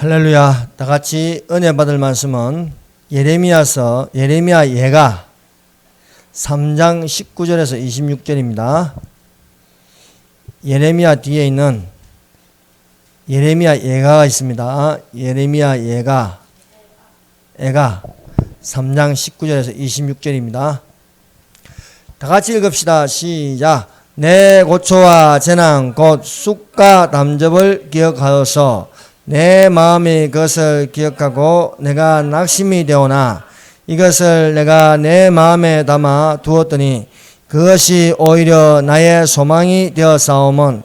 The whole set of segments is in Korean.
할렐루야. 다 같이 은혜 받을 말씀은 예레미야 예가 3장 19절에서 26절입니다. 예레미야 뒤에 있는 예레미야 예가가 있습니다. 예레미야 예가 3장 19절에서 26절입니다. 다 같이 읽읍시다. 시작. 내 고초와 재난 곧 쑥과 담즙을 기억하여서 내 마음이 그것을 기억하고 내가 낙심이 되오나 이것을 내가 내 마음에 담아 두었더니 그것이 오히려 나의 소망이 되었사오면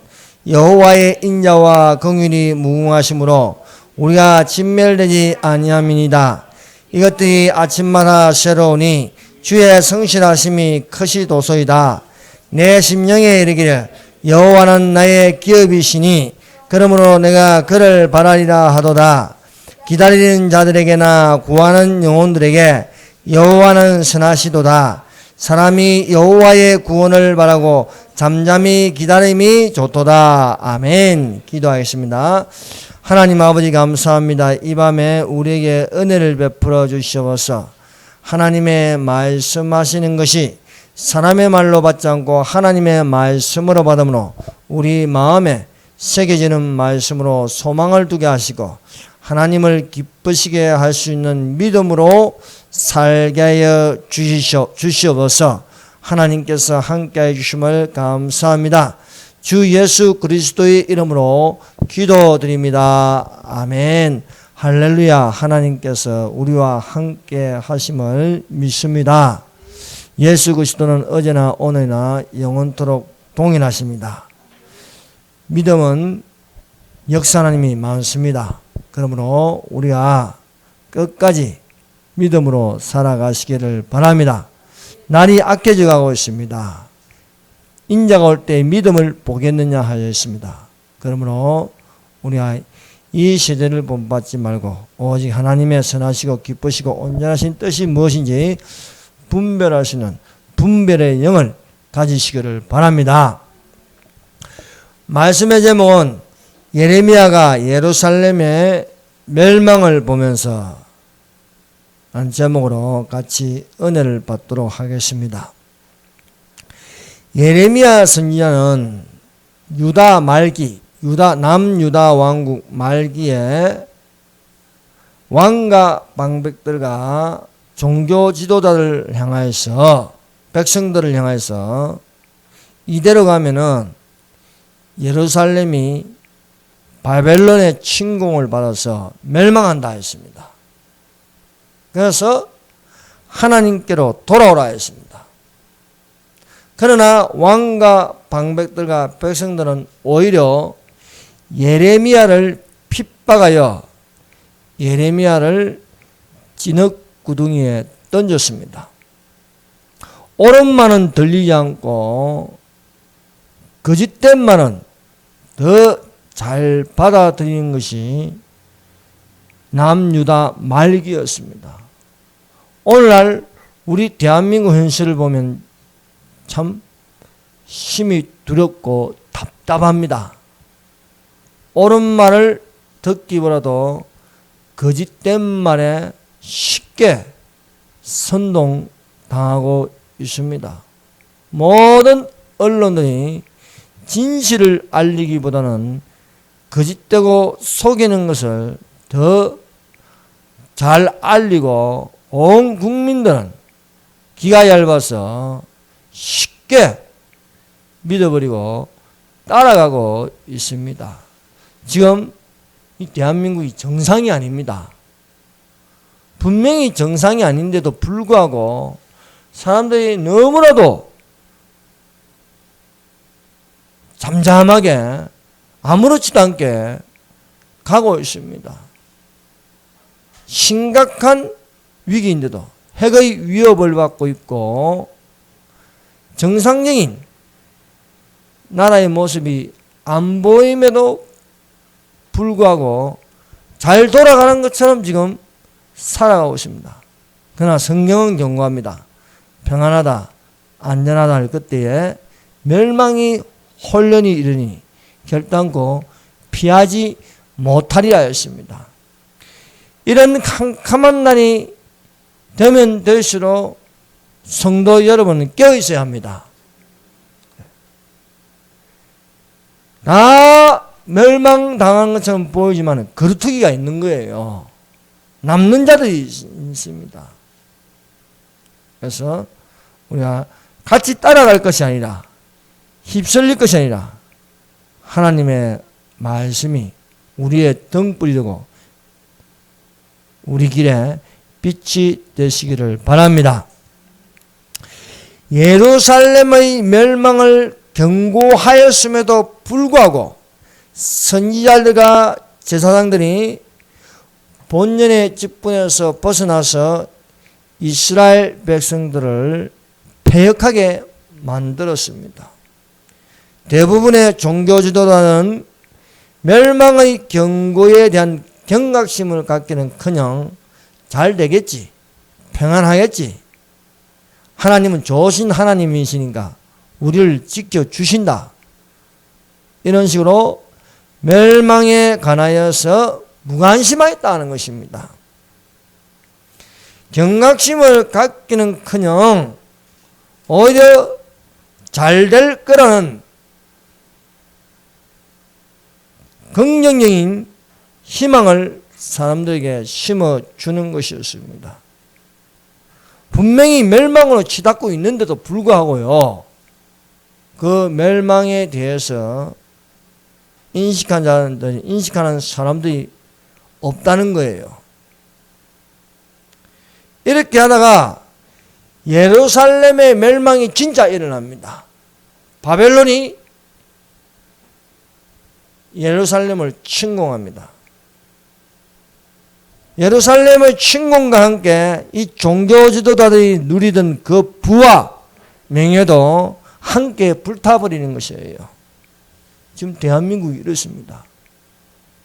여호와의 인자와 긍휼이 무궁하심으로 우리가 진멸되지 아니함이니이다. 이것들이 아침마다 새로우니 주의 성실하심이 크시도소이다. 내 심령에 이르기를 여호와는 나의 기업이시니 그러므로 내가 그를 바라리라 하도다. 기다리는 자들에게나 구하는 영혼들에게 여호와는 선하시도다. 사람이 여호와의 구원을 바라고 잠잠히 기다림이 좋도다. 아멘. 기도하겠습니다. 하나님 아버지 감사합니다. 이 밤에 우리에게 은혜를 베풀어 주시옵소서. 하나님의 말씀하시는 것이 사람의 말로 받지 않고 하나님의 말씀으로 받음으로 우리 마음에 새겨지는 말씀으로 소망을 두게 하시고 하나님을 기쁘시게 할 수 있는 믿음으로 살게 하여 주시옵소서. 하나님께서 함께해 주심을 감사합니다. 주 예수 그리스도의 이름으로 기도드립니다. 아멘. 할렐루야. 하나님께서 우리와 함께 하심을 믿습니다. 예수 그리스도는 어제나 오늘이나 영원토록 동일하십니다. 믿음은 역사하는 힘이 많습니다. 그러므로 우리가 끝까지 믿음으로 살아가시기를 바랍니다. 날이 악해져 가고 있습니다. 인자가 올 때 믿음을 보겠느냐 하였습니다. 그러므로 우리가 이 시대를 본받지 말고 오직 하나님의 선하시고 기쁘시고 온전하신 뜻이 무엇인지 분별하시는 분별의 영을 가지시기를 바랍니다. 말씀의 제목은 예레미야가 예루살렘의 멸망을 보면서 라는 제목으로 같이 은혜를 받도록 하겠습니다. 예레미야 선지자는 유다 말기, 남유다 왕국 말기에 왕과 방백들과 종교 지도자를 향하여서 백성들을 향하여서 이대로 가면은 예루살렘이 바벨론의 침공을 받아서 멸망한다 했습니다. 그래서 하나님께로 돌아오라 했습니다. 그러나 왕과 방백들과 백성들은 오히려 예레미야를 핍박하여 예레미야를 진흙구덩이에 던졌습니다. 옳은 말은 들리지 않고 거짓된 말은 더 잘 받아들이는 것이 남유다 말기였습니다. 오늘날 우리 대한민국 현실을 보면 참 심히 두렵고 답답합니다. 옳은 말을 듣기보다도 거짓된 말에 쉽게 선동당하고 있습니다. 모든 언론들이 진실을 알리기보다는 거짓되고 속이는 것을 더 잘 알리고 온 국민들은 귀가 얇아서 쉽게 믿어버리고 따라가고 있습니다. 지금 이 대한민국이 정상이 아닙니다. 분명히 정상이 아닌데도 불구하고 사람들이 너무나도 잠잠하게 아무렇지도 않게 가고 있습니다. 심각한 위기인데도 핵의 위협을 받고 있고 정상적인 나라의 모습이 안 보임에도 불구하고 잘 돌아가는 것처럼 지금 살아가고 있습니다. 그러나 성경은 경고합니다. 평안하다, 안전하다 할 그때에 멸망이 혼련이 이르니 결단코 피하지 못하리라 했습니다. 이런 캄캄한 날이 되면 될수록 성도 여러분은 깨어 있어야 합니다. 다 멸망당한 것처럼 보이지만 거루투기가 있는 거예요. 남는 자들이 있습니다. 그래서 우리가 같이 따라갈 것이 아니라 휩쓸릴 것이 아니라 하나님의 말씀이 우리의 등불이 되고 우리 길에 빛이 되시기를 바랍니다. 예루살렘의 멸망을 경고하였음에도 불구하고 선지자들과 제사장들이 본연의 직분에서 벗어나서 이스라엘 백성들을 패역하게 만들었습니다. 대부분의 종교 지도자는 멸망의 경고에 대한 경각심을 갖기는커녕 잘 되겠지, 평안하겠지, 하나님은 좋으신 하나님이시니까 우리를 지켜주신다, 이런 식으로 멸망에 관하여서 무관심하였다는 것입니다. 경각심을 갖기는커녕 오히려 잘 될 거라는 긍정적인 희망을 사람들에게 심어주는 것이었습니다. 분명히 멸망으로 치닫고 있는데도 불구하고요, 그 멸망에 대해서 인식하는 사람들이 없다는 거예요. 이렇게 하다가 예루살렘의 멸망이 진짜 일어납니다. 바벨론이 예루살렘을 침공합니다. 예루살렘의 침공과 함께 이 종교 지도자들이 누리던 그 부와 명예도 함께 불타버리는 것이에요. 지금 대한민국이 이렇습니다.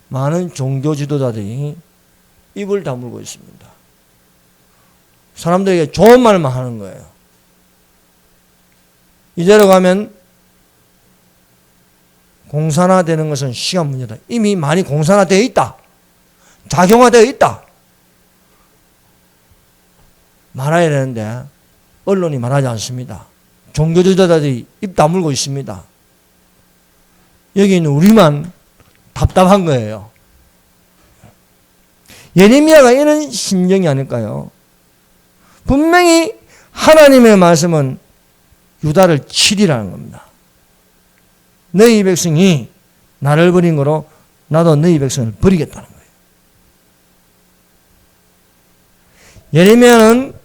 많은 종교 지도자들이 입을 다물고 있습니다. 사람들에게 좋은 말만 하는 거예요. 이대로 가면 공산화되는 것은 시간 문제다. 이미 많이 공산화되어 있다. 작용화되어 있다. 말해야 되는데 언론이 말하지 않습니다. 종교 지도자들이 입 다물고 있습니다. 여기 있는 우리만 답답한 거예요. 예레미야가 이런 심정이 아닐까요? 분명히 하나님의 말씀은 유다를 치리라는 겁니다. 너희 백성이 나를 버린 거로 나도 너희 백성을 버리겠다는 거예요. 예레미야는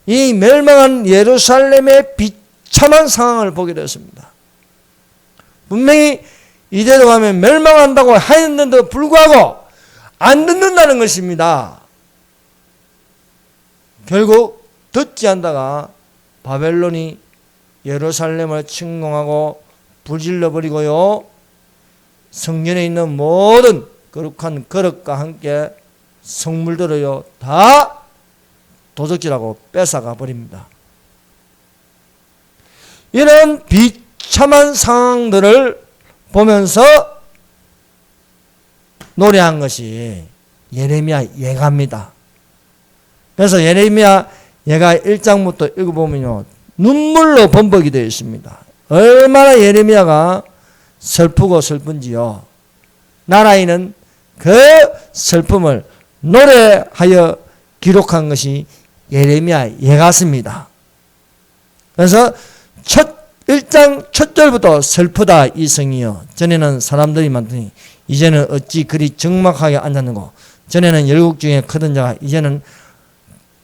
이 멸망한 예루살렘의 비참한 상황을 보게 되었습니다. 분명히 이대로 가면 멸망한다고 하였는데도 불구하고 안 듣는다는 것입니다. 결국 듣지 않다가 바벨론이 예루살렘을 침공하고 불질러버리고요, 성전에 있는 모든 거룩한 그릇과 함께 성물들을요 다 도적질하고 뺏어가 버립니다. 이런 비참한 상황들을 보면서 노래한 것이 예레미야 예가입니다. 그래서 예레미야 예가 1장부터 읽어보면요 눈물로 범벅이 되어 있습니다. 얼마나 예레미야가 슬프고 슬픈지요. 나라인은 그 슬픔을 노래하여 기록한 것이 예레미야 예가습니다. 그래서 1장 첫 절부터 슬프다 이 성이여, 전에는 사람들이 많더니 이제는 어찌 그리 적막하게 앉았는고, 전에는 열국 중에 크던 자가 이제는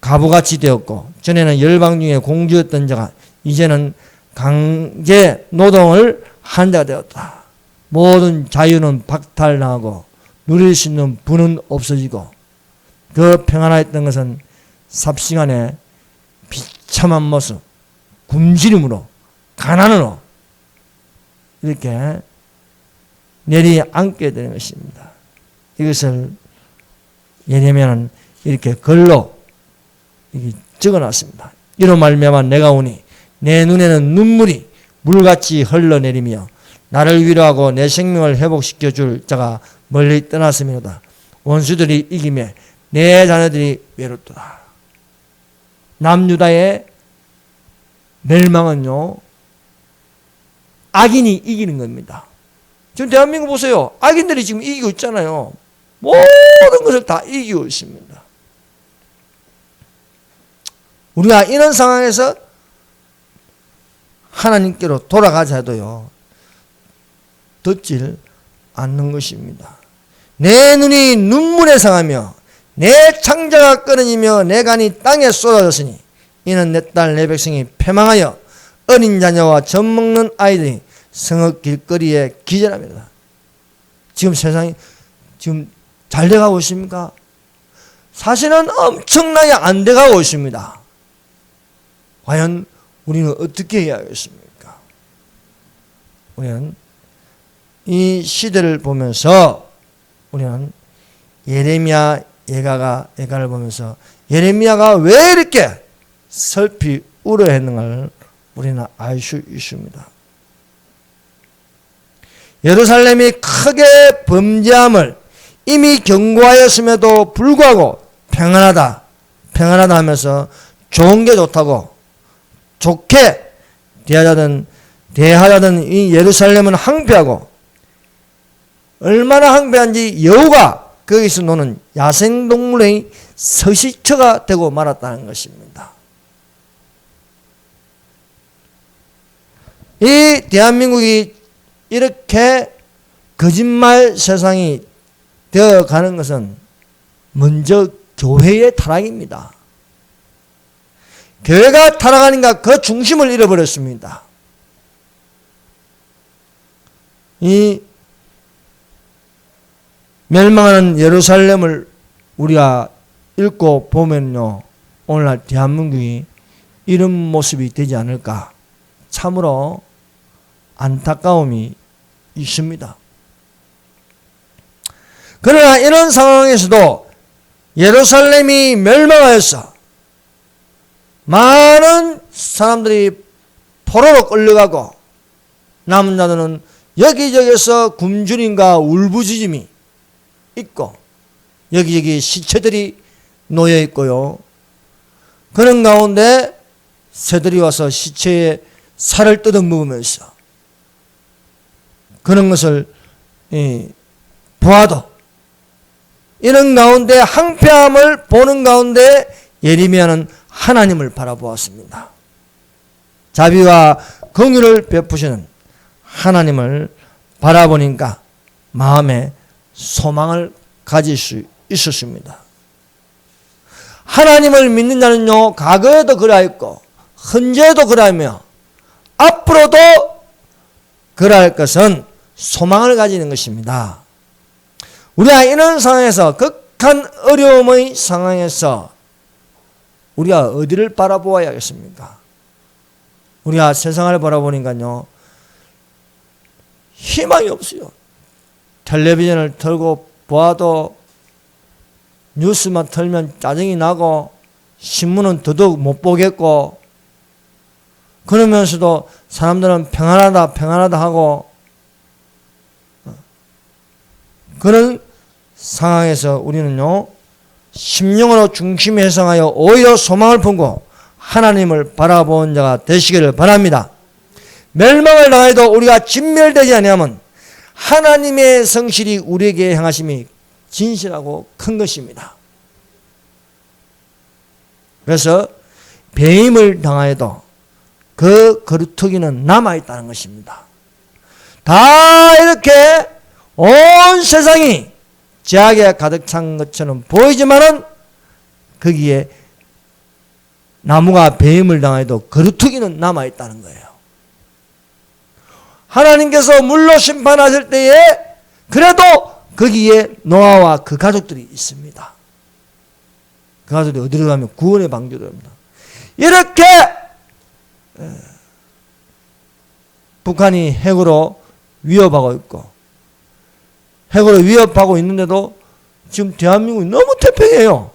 가부같이 되었고, 전에는 열방 중에 공주였던 자가 이제는 강제 노동을 한 자가 되었다. 모든 자유는 박탈당하고 누릴 수 있는 부는 없어지고, 그 평안하였던 것은 삽시간에 비참한 모습, 굶주림으로, 가난으로 이렇게 내리앉게 되는 것입니다. 이것을 예레미야는 이렇게 글로 적어놨습니다. 이로 말미암아 내가 오니 내 눈에는 눈물이 물같이 흘러내리며 나를 위로하고 내 생명을 회복시켜 줄 자가 멀리 떠났음이로다. 원수들이 이김에 내 자녀들이 외롭도다. 남유다의 멸망은요, 악인이 이기는 겁니다. 지금 대한민국 보세요. 악인들이 지금 이기고 있잖아요. 모든 것을 다 이기고 있습니다. 우리가 이런 상황에서 하나님께로 돌아가자 해도요, 듣질 않는 것입니다. 내 눈이 눈물에 상하며 내 창자가 끊어지며 내 간이 땅에 쏟아졌으니 이는 내 딸 내 백성이 패망하여 어린 자녀와 젖 먹는 아이들이 성읍 길거리에 기절합니다. 지금 세상이 지금 잘 돼가고 있습니까? 사실은 엄청나게 안 돼가고 있습니다. 과연 우리는 어떻게 해야 하겠습니까? 우리는 이 시대를 보면서 우리는 예레미야 예가를 보면서 예레미야가 왜 이렇게 슬피 울어했는가를 우리는 알 수 있습니다. 예루살렘이 크게 범죄함을 이미 경고하였음에도 불구하고 평안하다 하면서 좋은 게 좋다고 좋게 대하자던 이 예루살렘은 항폐하고 얼마나 항폐한지 여우가 거기서 노는 야생동물의 서식처가 되고 말았다는 것입니다. 이 대한민국이 이렇게 거짓말 세상이 되어가는 것은 먼저 교회의 타락입니다. 교회가 타락하니까 그 중심을 잃어버렸습니다. 이 멸망하는 예루살렘을 우리가 읽고 보면요, 오늘날 대한민국이 이런 모습이 되지 않을까 참으로 안타까움이 있습니다. 그러나 이런 상황에서도 예루살렘이 멸망하여서 많은 사람들이 포로로 끌려가고 남은 자들은 여기저기서 굶주림과 울부짖음이 있고 여기저기 시체들이 놓여 있고요. 그런 가운데 새들이 와서 시체의 살을 뜯어먹으면서 그런 것을 보아도 이런 가운데 항폐함을 보는 가운데 예레미야는 하나님을 바라보았습니다. 자비와 긍휼을 베푸시는 하나님을 바라보니까 마음에 소망을 가질 수 있었습니다. 하나님을 믿는 자는요, 과거에도 그러했고 현재에도 그러하며 앞으로도 그러할 것은 소망을 가지는 것입니다. 우리가 이런 상황에서 극한 어려움의 상황에서 우리가 어디를 바라보아야 하겠습니까? 우리가 세상을 바라보니까요, 희망이 없어요. 텔레비전을 틀고 보아도 뉴스만 틀면 짜증이 나고 신문은 더더욱 못 보겠고 그러면서도 사람들은 평안하다 하고 그런 상황에서 우리는요, 심령으로 중심에 해상하여 오히려 소망을 품고 하나님을 바라보는 자가 되시기를 바랍니다. 멸망을 당해도 우리가 진멸되지 아니하면 하나님의 성실이 우리에게 행하심이 진실하고 큰 것입니다. 그래서 배임을 당하여도 그 거루터기는 남아있다는 것입니다. 다 이렇게 온 세상이 죄악에 가득 찬 것처럼 보이지만은 거기에 나무가 배임을 당해도 거루터기는 남아있다는 거예요. 하나님께서 물로 심판하실 때에 그래도 거기에 노아와 그 가족들이 있습니다. 그 가족들이 어디로 가면 구원의 방주로 갑니다. 이렇게 북한이 핵으로 위협하고 있고 핵으로 위협하고 있는데도 지금 대한민국이 너무 태평해요.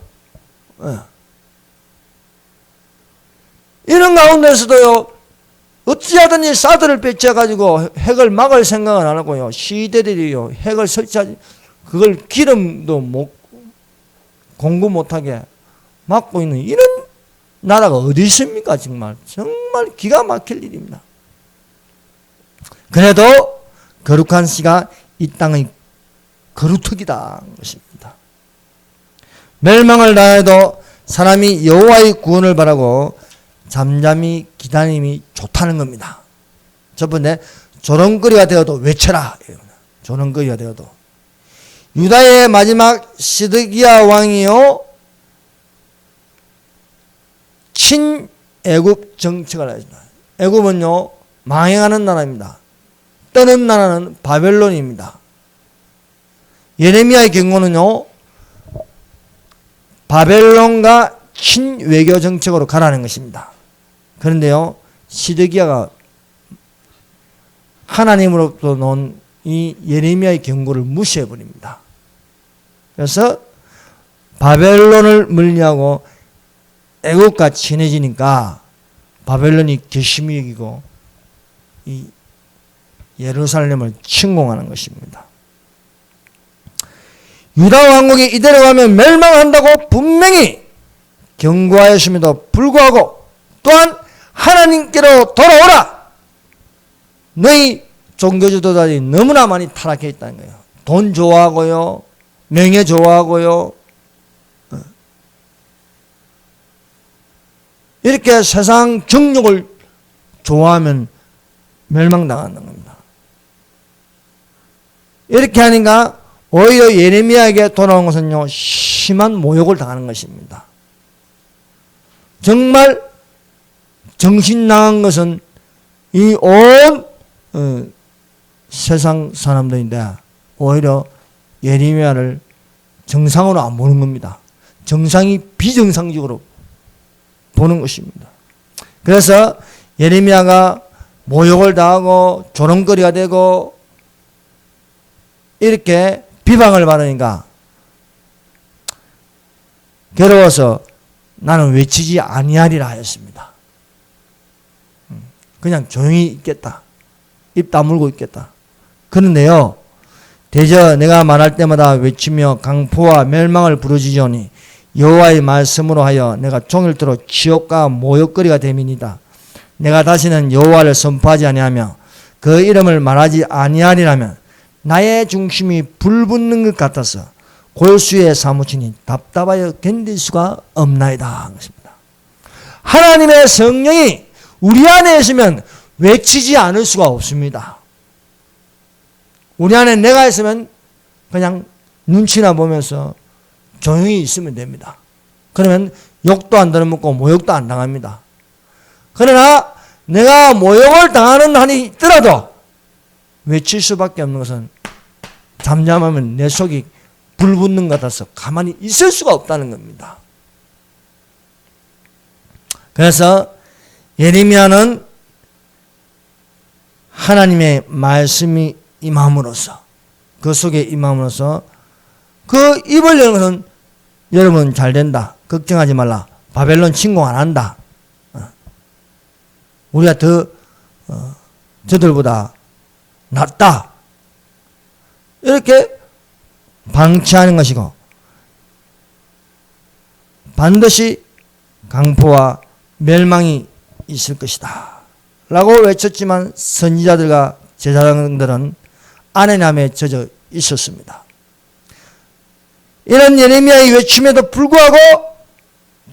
이런 가운데서도요, 어찌하든지 사드를 배치해가지고 핵을 막을 생각은 안 하고요, 시대들이요 핵을 설치하지 그걸 기름도 못 공부 못하게 막고 있는 이런 나라가 어디 있습니까? 정말 기가 막힐 일입니다. 그래도 거룩한 씨가 이 땅의 거루터기다 것입니다. 멸망을 당해도 사람이 여호와의 구원을 바라고 잠잠히 기다림이 좋다는 겁니다. 첫 번째, 조롱거리가 되어도 외쳐라. 조롱거리가 되어도. 유다의 마지막 시드기야 왕이요, 친애굽 정책을 했습니다. 애굽은요, 망해가는 나라입니다. 떠는 나라는 바벨론입니다. 예레미야의 경우는요, 바벨론과 친외교 정책으로 가라는 것입니다. 그런데요, 시드기야가 하나님으로부터 놓은 이 예레미야의 경고를 무시해버립니다. 그래서 바벨론을 물리하고 애국과 친해지니까 바벨론이 괘씸히 여기고 이 예루살렘을 침공하는 것입니다. 유다 왕국이 이대로 가면 멸망한다고 분명히 경고하였음에도 불구하고 또한 하나님께로 돌아오라! 너희 종교 지도자들이 너무나 많이 타락해 있다는 거예요. 돈 좋아하고요, 명예 좋아하고요, 이렇게 세상 정욕을 좋아하면 멸망당하는 겁니다. 이렇게 하니까 오히려 예레미야에게 돌아온 것은요, 심한 모욕을 당하는 것입니다. 정말 정신 나간 것은 이 온 세상 사람들인데 오히려 예레미야를 정상으로 안 보는 겁니다. 정상이 비정상적으로 보는 것입니다. 그래서 예레미야가 모욕을 당하고 조롱거리가 되고 이렇게 비방을 받으니까 괴로워서 나는 외치지 아니하리라 하였습니다. 그냥 조용히 있겠다. 입 다물고 있겠다. 그런데요, 대저 내가 말할 때마다 외치며 강포와 멸망을 부르짖으니 여호와의 말씀으로 하여 내가 종일토록 지옥과 모욕거리가 됨이니이다. 내가 다시는 여호와를 선포하지 아니하며 그 이름을 말하지 아니하리라면 나의 중심이 불붙는 것 같아서 골수에 사무치니 답답하여 견딜 수가 없나이다. 하나님의 성령이 우리 안에 있으면 외치지 않을 수가 없습니다. 우리 안에 내가 있으면 그냥 눈치나 보면서 조용히 있으면 됩니다. 그러면 욕도 안 들어먹고 모욕도 안 당합니다. 그러나 내가 모욕을 당하는 한이 있더라도 외칠 수밖에 없는 것은 잠잠하면 내 속이 불붙는 것 같아서 가만히 있을 수가 없다는 겁니다. 그래서 예레미야는 하나님의 말씀이 임함으로써 그 속에 임함으로써 그 입을 여는 것은 여러분 잘 된다. 걱정하지 말라. 바벨론 침공 안 한다. 우리가 더 저들보다 낫다. 이렇게 방치하는 것이고 반드시 강포와 멸망이 있을 것이다 라고 외쳤지만 선지자들과 제사장들은 안해남에 젖어 있었습니다. 이런 예레미야의 외침에도 불구하고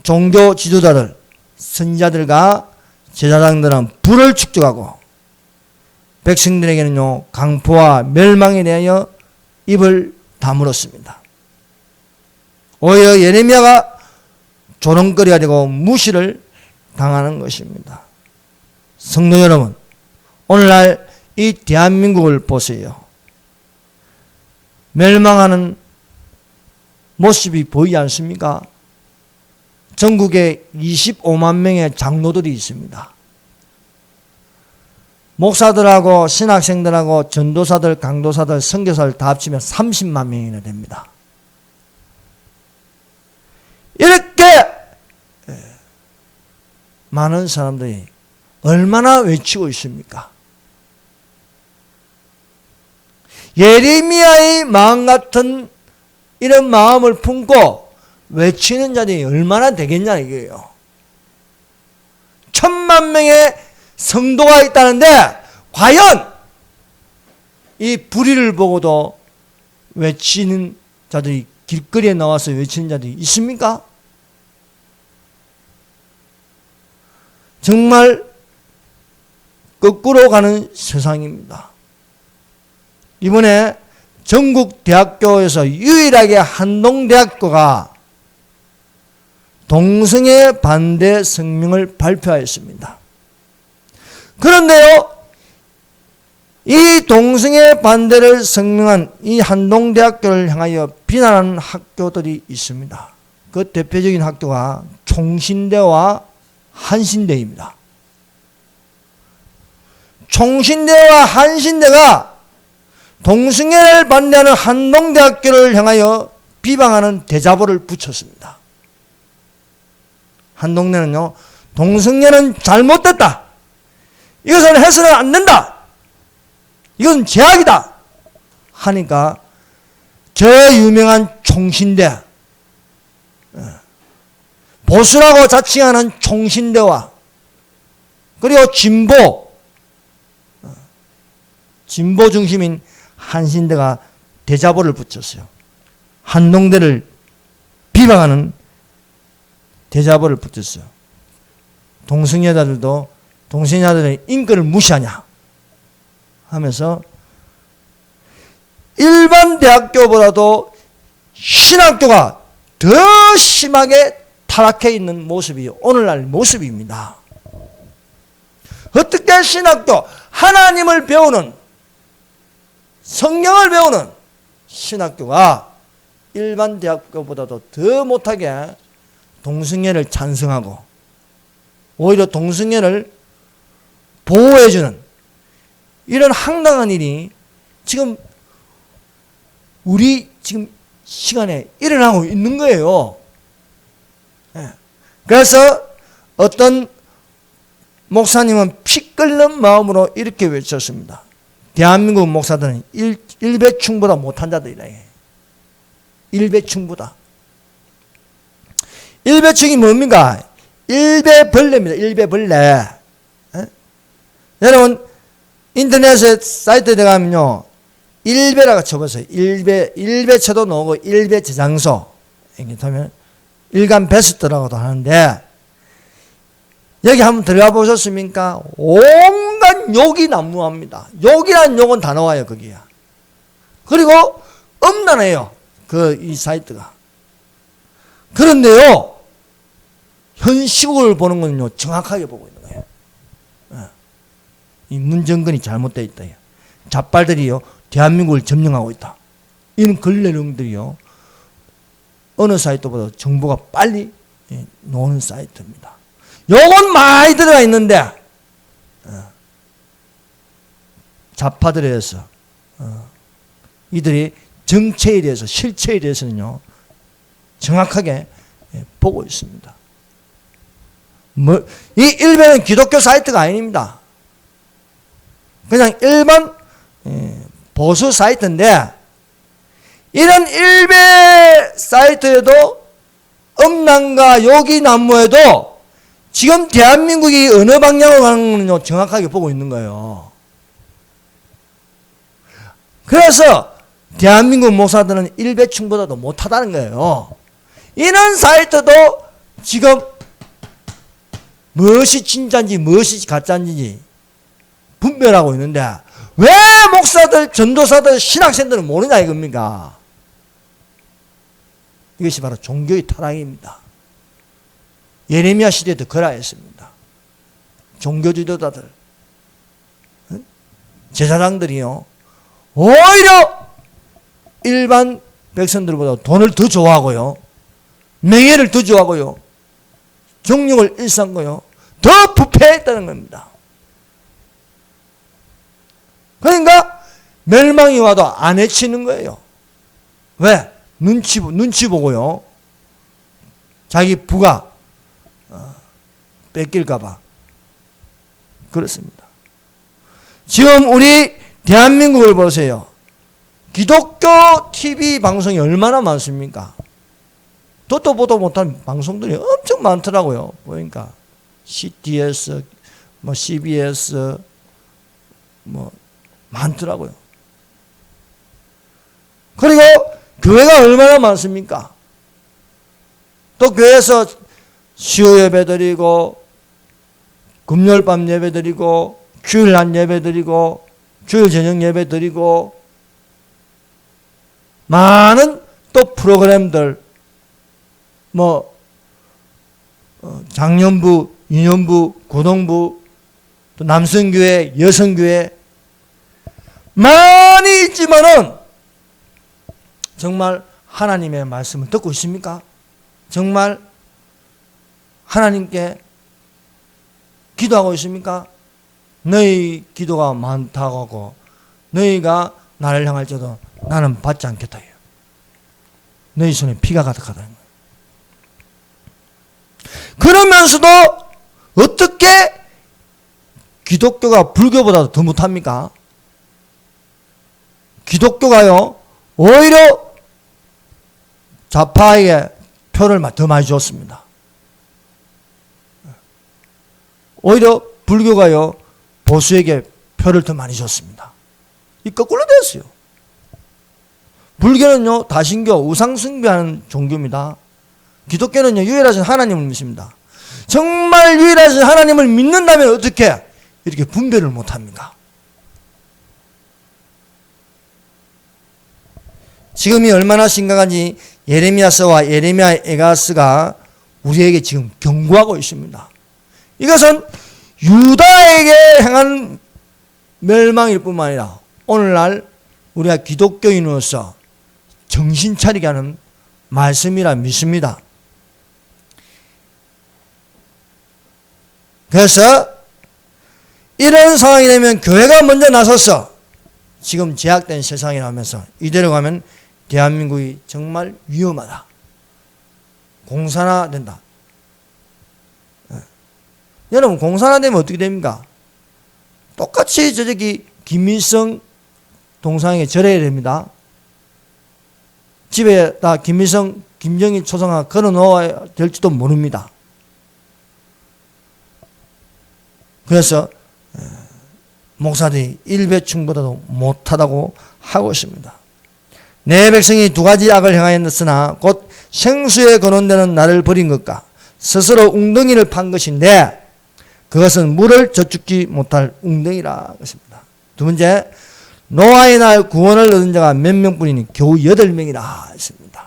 종교 지도자들, 선지자들과 제사장들은 불을 축적하고 백성들에게는요, 강포와 멸망에 대하여 입을 다물었습니다. 오히려 예레미야가 조롱거리가 되고 무시를 당하는 것입니다. 성도 여러분, 오늘날 이 대한민국을 보세요. 멸망하는 모습이 보이지 않습니까? 전국에 25만 명의 장로들이 있습니다. 목사들하고 신학생들하고 전도사들, 강도사들, 선교사들 다 합치면 30만 명이나 됩니다. 이렇게 많은 사람들이 얼마나 외치고 있습니까? 예레미야의 마음 같은 이런 마음을 품고 외치는 자들이 얼마나 되겠냐 이거예요. 1,000만 명의 성도가 있다는데 과연 이 불의를 보고도 외치는 자들이, 길거리에 나와서 외치는 자들이 있습니까? 정말 거꾸로 가는 세상입니다. 이번에 전국 대학교에서 유일하게 한동대학교가 동성애 반대 성명을 발표하였습니다. 그런데요, 이 동성애 반대를 성명한 이 한동대학교를 향하여 비난하는 학교들이 있습니다. 그 대표적인 학교가 총신대와 한신대입니다. 총신대와 한신대가 동성애를 반대하는 한동대학교를 향하여 비방하는 대자보를 붙였습니다. 한동대는요, 동성애는 잘못됐다. 이것은 해서는 안 된다. 이건 죄악이다. 하니까 저 유명한 총신대, 보수라고 자칭하는 총신대와 그리고 진보 중심인 한신대가 대자보를 붙였어요. 한동대를 비방하는 대자보를 붙였어요. 동성애자들의 인권을 무시하냐 하면서 일반 대학교보다도 신학교가 더 심하게 타락해 있는 모습이 오늘날 모습입니다. 어떻게 신학교, 하나님을 배우는, 성경을 배우는 신학교가 일반 대학교보다도 더 못하게 동성애를 찬성하고 오히려 동성애를 보호해주는 이런 황당한 일이 지금 우리 지금 시간에 일어나고 있는 거예요. 그래서 어떤 목사님은 피 끓는 마음으로 이렇게 외쳤습니다. 대한민국 목사들은 일배충보다 못한 자들이다. 일배충보다. 일배충이 뭡니까? 일배벌레입니다. 일배벌레. 여러분 인터넷에 사이트에 들어가면요, 일배라고 쳐보세요. 일배 쳐도 나오고 일배 저장소 이렇게 하면 일간 베스트라고도 하는데, 여기 한번 들어가 보셨습니까? 온갖 욕이 난무합니다. 욕이란 욕은 다 나와요 거기야. 그리고 엄난해요 이 사이트가. 그런데요, 현 시국을 보는 건요 정확하게 보고 있는 거예요. 이 문정권이 잘못되어 있다. 잡발들이요 대한민국을 점령하고 있다. 이런 걸레령들이요 어느 사이트보다 정보가 빨리 나오는 사이트입니다. 요건 많이 들어가 있는데 좌파들에 대해서 이들이 정체에 대해서, 실체에 대해서는요 정확하게 보고 있습니다. 이 일베는 기독교 사이트가 아닙니다. 그냥 일반 보수 사이트인데, 이런 일베 사이트에도 음란과 욕이 난무해도 지금 대한민국이 어느 방향으로 가는 거는요 정확하게 보고 있는 거예요. 그래서 대한민국 목사들은 일배충보다도 못하다는 거예요. 이런 사이트도 지금 무엇이 진짜인지 무엇이 가짜인지 분별하고 있는데, 왜 목사들, 전도사들, 신학생들은 모르냐 이겁니까? 이것이 바로 종교의 타락입니다. 예레미야 시대에도 그러했습니다. 종교 지도자들, 제사장들이요 오히려 일반 백성들보다 돈을 더 좋아하고요, 명예를 더 좋아하고요, 정욕을 일삼고요, 더 부패했다는 겁니다. 그러니까 멸망이 와도 안 해치는 거예요. 왜? 눈치 보고요, 자기 부가 뺏길까봐. 그렇습니다. 지금 우리 대한민국을 보세요. 기독교 TV 방송이 얼마나 많습니까? 듣도 보도 못한 방송들이 엄청 많더라고요. 보니까 CTS, 뭐 CBS, 뭐 많더라고요. 그리고 교회가 얼마나 많습니까? 또 교회에서 수요 예배 드리고 금요일 밤 예배 드리고 주일 날 예배 드리고 주일 저녁 예배 드리고 많은 또 프로그램들 뭐 장년부, 유년부, 고등부 또 남성교회, 여성교회 많이 있지만은 정말 하나님의 말씀을 듣고 있습니까? 정말 하나님께 기도하고 있습니까? 너희 기도가 많다고 하고 너희가 나를 향할지도 나는 받지 않겠다. 너희 손에 피가 가득하다. 그러면서도 어떻게 기독교가 불교보다 더 못합니까? 기독교가요 오히려 좌파에게 표를 더 많이 줬습니다. 오히려 불교가요 보수에게 표를 더 많이 줬습니다. 이 거꾸로 됐어요. 불교는요 다신교, 우상숭배하는 종교입니다. 기독교는요 유일하신 하나님을 믿습니다. 정말 유일하신 하나님을 믿는다면 어떻게 이렇게 분별을 못합니까? 지금이 얼마나 심각한지 예레미야서와 예레미야 에가스가 우리에게 지금 경고하고 있습니다. 이것은 유다에게 행한 멸망일 뿐만 아니라 오늘날 우리가 기독교인으로서 정신 차리게 하는 말씀이라 믿습니다. 그래서 이런 상황이 되면 교회가 먼저 나서서 지금 제약된 세상이라면서 이대로 가면 대한민국이 정말 위험하다. 공산화된다. 여러분 공산화되면 어떻게 됩니까? 똑같이 저기 김일성 동상에게 절해야 됩니다. 집에다 김일성, 김정일 초상화 걸어놓아야 될지도 모릅니다. 그래서 목사들이 일배충보다도 못하다고 하고 있습니다. 내 백성이 두 가지 악을 행하였으나 곧 생수에 거론되는 나를 버린 것과 스스로 웅덩이를 판 것인데 그것은 물을 저축지 못할 웅덩이라 것입니다. 두 번째, 노아의 날 구원을 얻은 자가 몇 명뿐이니 겨우 8명이라 했습니다.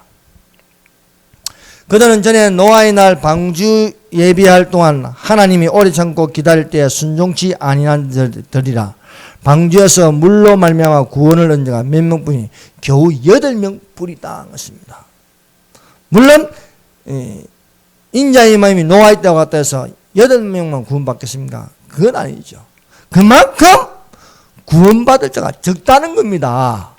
그들은 전에 노아의 날 방주 예비할 동안 하나님이 오래 참고 기다릴 때 순종치 아니한 자들이라. 방주에서 물로 말미암아 구원을 얻은 자가 몇 명뿐이니 겨우 8명뿐이다 했습니다. 물론 인자의 마음이 노아의 때와 같다 해서 8명만 구원받겠습니까? 그건 아니죠. 그만큼 구원받을 자가 적다는 겁니다.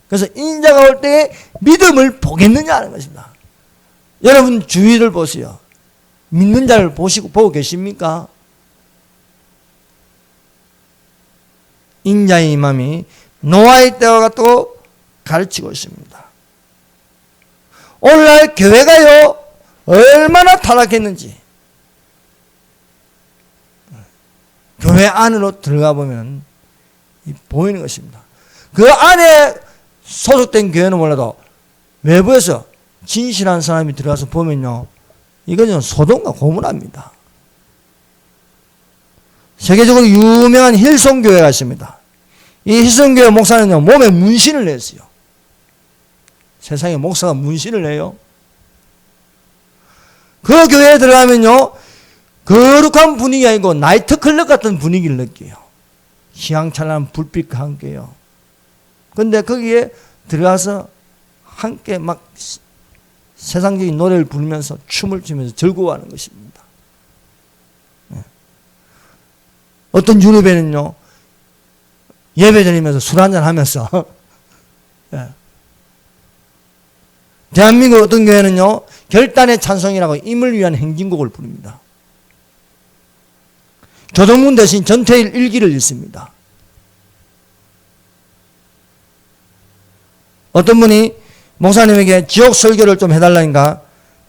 그래서 인자가 올 때 믿음을 보겠느냐 하는 것입니다. 여러분 주위를 보세요. 믿는 자를 보고 계십니까? 인자의 임함이 노아의 때와 같다고 가르치고 있습니다. 오늘날 교회가요 얼마나 타락했는지 교회 안으로 들어가 보면 보이는 것입니다. 그 안에 소속된 교회는 몰라도 외부에서 진실한 사람이 들어가서 보면요 이건 소돔과 고모라입니다. 세계적으로 유명한 힐송교회가 있습니다. 이 힐송교회 목사는요 몸에 문신을 냈어요. 세상에 목사가 문신을 내요. 그 교회에 들어가면요 거룩한 분위기 아니고 나이트클럽 같은 분위기를 느껴요. 희망찬란한 불빛과 함께요. 근데 거기에 들어가서 함께 막 세상적인 노래를 부르면서 춤을 추면서 즐거워하는 것입니다. 어떤 유럽에는요 예배 드리면서 술 한잔 하면서 대한민국 어떤 교회는요 결단의 찬송이라고 임을 위한 행진곡을 부릅니다. 교동문 대신 전태일 일기를 읽습니다. 어떤 분이 목사님에게 지옥 설교를 좀 해달라니까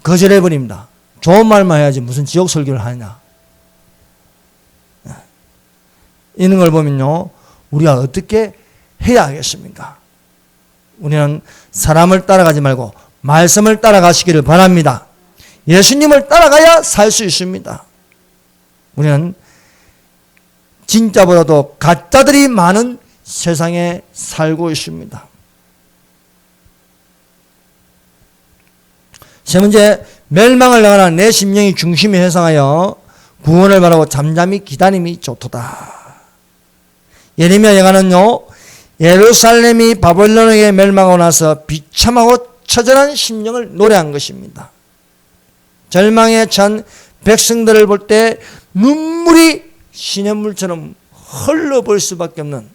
거절해버립니다. 좋은 말만 해야지 무슨 지옥 설교를 하느냐. 이런 걸 보면요, 우리가 어떻게 해야 하겠습니까? 우리는 사람을 따라가지 말고 말씀을 따라가시기를 바랍니다. 예수님을 따라가야 살 수 있습니다. 우리는 진짜보다도 가짜들이 많은 세상에 살고 있습니다. 세 번째, 멸망을 당하는 내 심령이 중심에 회상하여 구원을 바라고 잠잠히 기다림이 좋도다. 예레미야 예가는요, 예루살렘이 바벨론에게 멸망하고 나서 비참하고 처절한 심령을 노래한 것입니다. 절망에 찬 백성들을 볼 때 눈물이 시냇물처럼 흘러볼 수밖에 없는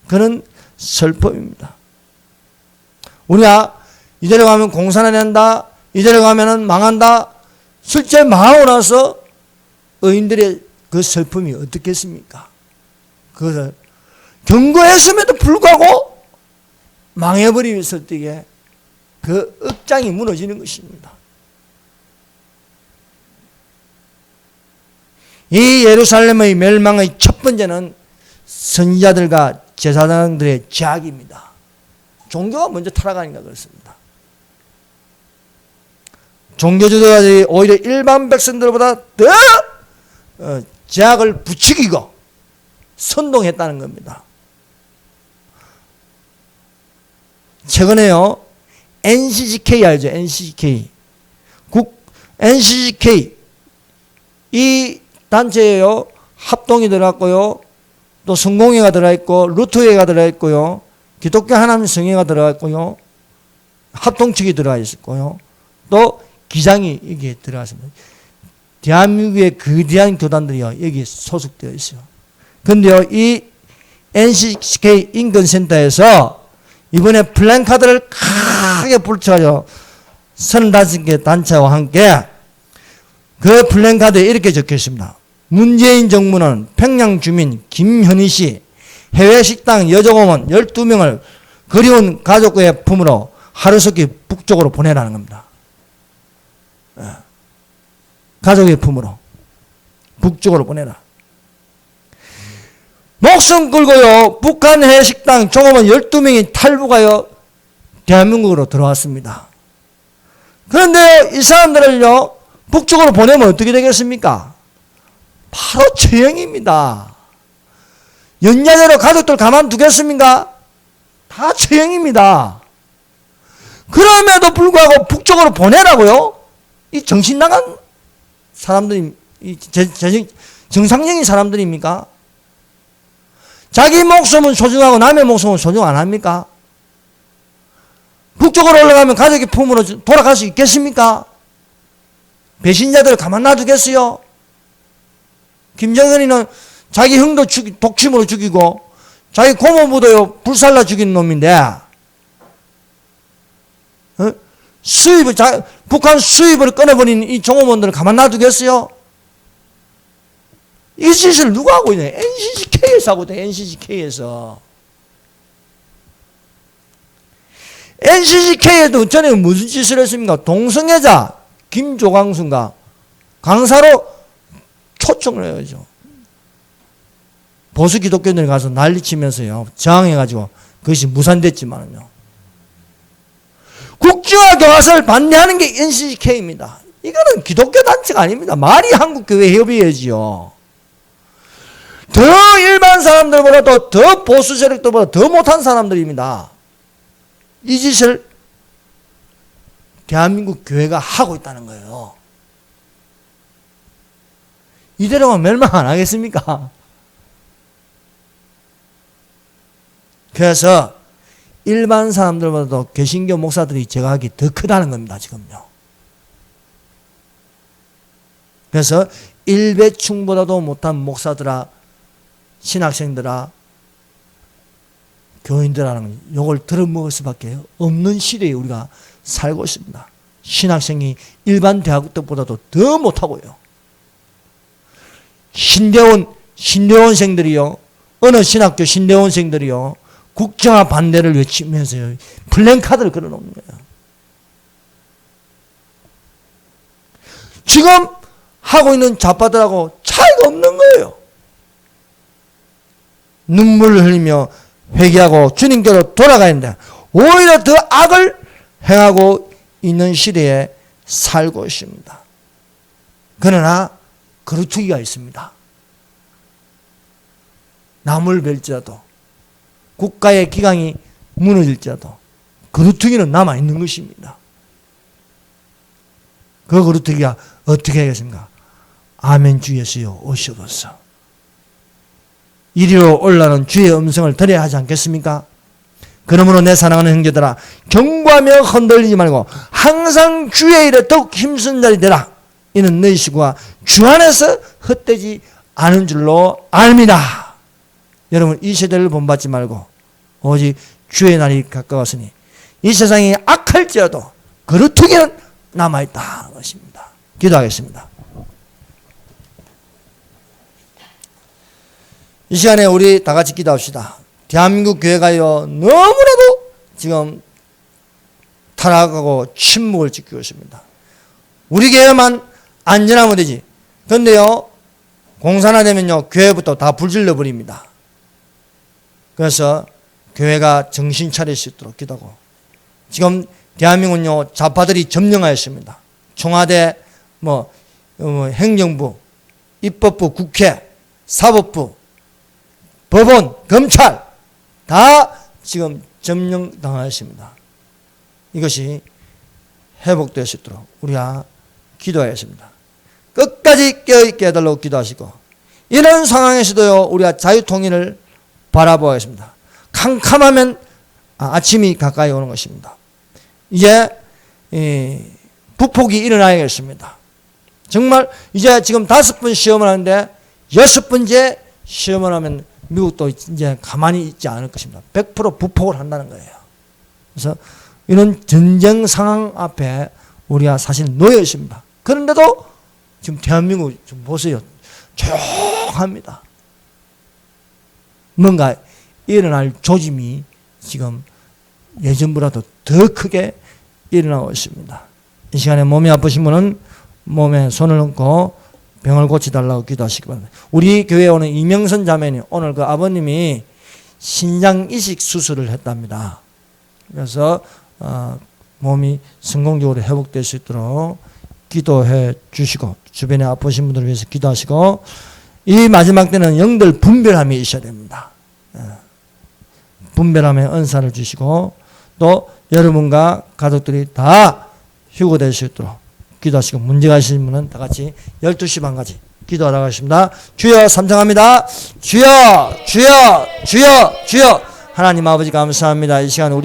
그런 슬픔입니다. 우리가 이대로 가면 공사나 된다, 이대로 가면 망한다, 실제 망하고 나서 의인들의 그 슬픔이 어떻겠습니까? 그것을 경고했음에도 불구하고 망해버리면서 때에 그 억장이 무너지는 것입니다. 이 예루살렘의 멸망의 첫 번째는 선지자들과 제사장들의 죄악입니다. 종교가 먼저 타락하니까 그렇습니다. 종교주도자들이 오히려 일반 백성들보다 더 죄악을 부추기고 선동했다는 겁니다. 최근에요, NCGK 알죠? NCGK. NCGK. 이 단체에요, 합동이 들어갔고요, 또 성공회가 들어있고, 루트회가 들어있고요, 기독교 하나님 성회가 들어갔고요, 합동측이 들어가 있었고요, 또 기장이 여기에 들어갔습니다. 대한민국의 거대한 교단들이요, 여기에 소속되어 있어요. 근데요, 이 NCK 인권센터에서 이번에 플랜카드를 크게 붙여가지고 35개 단체와 함께 그 플랜카드에 이렇게 적혀 있습니다. 문재인 정부는 평양 주민 김현희 씨 해외 식당 여종업원 12명을 그리운 가족의 품으로 하루속히 북쪽으로 보내라는 겁니다. 가족의 품으로 북쪽으로 보내라. 목숨 걸고요, 북한 해외식당 종업원 12명이 탈북하여 대한민국으로 들어왔습니다. 그런데 이 사람들을요, 북쪽으로 보내면 어떻게 되겠습니까? 바로 처형입니다. 연야대로 가족들 가만두겠습니까? 다 처형입니다. 그럼에도 불구하고 북쪽으로 보내라고요? 이 정신 나간 사람들이, 정상적인 사람들입니까? 자기 목숨은 소중하고 남의 목숨은 소중 안 합니까? 북쪽으로 올라가면 가족의 품으로 돌아갈 수 있겠습니까? 배신자들을 가만 놔두겠어요? 김정은이는 자기 형도 독침으로 죽이고 자기 고모부도 불살라 죽인 놈인데 북한 수입을 끊어버린 이 종업원들을 가만 놔두겠어요? 이 짓을 누가 하고 있냐? NCGK에서 하고 있다. NCGK에서. NCGK에도 전에 무슨 짓을 했습니까? 동성애자 김조광순과 강사로 초청을 해야죠. 보수 기독교인들이 가서 난리치면서요, 저항해가지고 그것이 무산됐지만요. 국제화 교화서를 반대하는 게 NCGK입니다. 이거는 기독교 단체가 아닙니다. 말이 한국교회 협의회지요. 더 일반 사람들보다도 더 보수 세력들보다 더 못한 사람들입니다. 이 짓을 대한민국 교회가 하고 있다는 거예요. 이대로만 멸망 안 하겠습니까? 그래서 일반 사람들보다도 개신교 목사들이 제각이 더 크다는 겁니다, 지금요. 그래서 일배충보다도 못한 목사들아, 신학생들아, 교인들아는 이걸 들어먹을 수밖에 없는 시대에 우리가 살고 있습니다. 신학생이 일반 대학들보다도 더 못하고요. 신대원생들이요, 어느 신학교 신대원생들이요, 국정화 반대를 외치면서요, 플랜카드를 걸어놓는 거예요. 지금 하고 있는 좌파들하고 차이가 없는 거예요. 눈물을 흘리며 회개하고 주님께로 돌아가야 되는데 오히려 더 악을 행하고 있는 시대에 살고 있습니다. 그러나 거루투기가 있습니다. 남을 뵐지라도 국가의 기강이 무너질지라도 거루투기는 남아있는 것입니다. 그 거루투기가 어떻게 하겠습니까? 아멘 주 예수여 오시옵소서. 이리로 올라오는 주의 음성을 들어야 하지 않겠습니까? 그러므로 내 사랑하는 형제들아 경고하며 흔들리지 말고 항상 주의 일에 더욱 힘쓴 자리 되라. 이는 너희 식구가 주 안에서 헛되지 않은 줄로 압니다. 여러분 이 세대를 본받지 말고 오직 주의 날이 가까웠으니 이 세상이 악할지라도 거루투기는 남아있다 것입니다. 기도하겠습니다. 이 시간에 우리 다 같이 기도합시다. 대한민국 교회가요 너무나도 지금 타락하고 침묵을 지키고 있습니다. 우리 교회만 안전하면 되지. 그런데요 공사나 되면요 교회부터 다 불질러 버립니다. 그래서 교회가 정신 차릴 수 있도록 기도하고 지금 대한민국은요 좌파들이 점령하였습니다. 청와대 행정부, 입법부, 국회, 사법부, 법원, 검찰 다 지금 점령당하였습니다. 이것이 회복될 수 있도록 우리가 기도하였습니다. 끝까지 깨어있게 해달라고 기도하시고 이런 상황에서도요 우리가 자유통일을 바라보겠습니다. 캄캄하면 아침이 가까이 오는 것입니다. 이제 북폭이 일어나야겠습니다. 정말 이제 지금 5번 시험을 하는데 6번째 시험을 하면 미국도 이제 가만히 있지 않을 것입니다. 100% 부폭을 한다는 거예요. 그래서 이런 전쟁 상황 앞에 우리가 사실 놓여 있습니다. 그런데도 지금 대한민국 좀 보세요. 조용합니다. 뭔가 일어날 조짐이 지금 예전보다도 더 크게 일어나고 있습니다. 이 시간에 몸이 아프신 분은 몸에 손을 얹고 병을 고치달라고 기도하시기 바랍니다. 우리 교회에 오는 이명선 자매님 오늘 그 아버님이 신장 이식 수술을 했답니다. 그래서 몸이 성공적으로 회복될 수 있도록 기도해 주시고 주변에 아프신 분들을 위해서 기도하시고 이 마지막 때는 영들 분별함이 있어야 됩니다. 분별함의 은사를 주시고 또 여러분과 가족들이 다 휴고될 수 있도록 기도하시고 문제가 있으신 분은 다 같이 12시 반까지 기도하러 가겠습니다. 주여 삼창합니다. 주여 주여 주여 주여 하나님 아버지 감사합니다. 이 시간 우리